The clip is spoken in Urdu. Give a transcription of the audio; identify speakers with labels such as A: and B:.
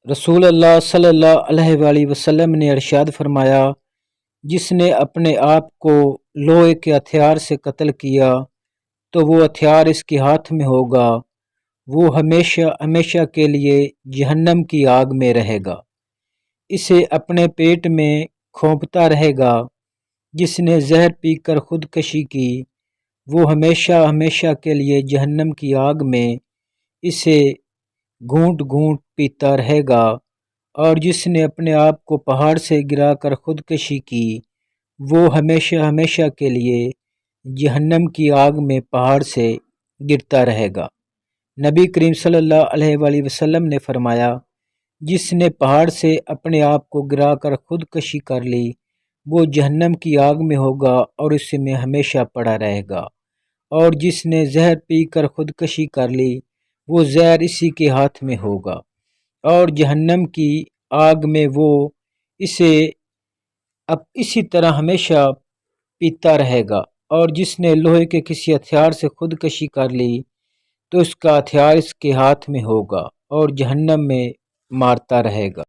A: رسول اللہ صلی اللہ علیہ وآلہ وسلم نے ارشاد فرمایا، جس نے اپنے آپ کو لوہے کے ہتھیار سے قتل کیا تو وہ ہتھیار اس کے ہاتھ میں ہوگا، وہ ہمیشہ ہمیشہ کے لیے جہنم کی آگ میں رہے گا، اسے اپنے پیٹ میں کھونپتا رہے گا۔ جس نے زہر پی کر خودکشی کی وہ ہمیشہ ہمیشہ کے لیے جہنم کی آگ میں اسے گھونٹ گھونٹ پیتا رہے گا، اور جس نے اپنے آپ کو پہاڑ سے گرا کر خودکشی کی وہ ہمیشہ ہمیشہ کے لیے جہنم کی آگ میں پہاڑ سے گرتا رہے گا۔ نبی کریم صلی اللہ علیہ وآلہ وسلم نے فرمایا، جس نے پہاڑ سے اپنے آپ کو گرا کر خودکشی کر لی وہ جہنم کی آگ میں ہوگا اور اس میں ہمیشہ پڑا رہے گا، اور جس نے زہر پی کر خودکشی کر لی وہ زہر اسی کے ہاتھ میں ہوگا، اور جہنم کی آگ میں وہ اسے اب اسی طرح ہمیشہ پیتا رہے گا۔ اور جس نے لوہے کے کسی ہتھیار سے خودکشی کر لی تو اس کا ہتھیار اس کے ہاتھ میں ہوگا اور جہنم میں مارتا رہے گا۔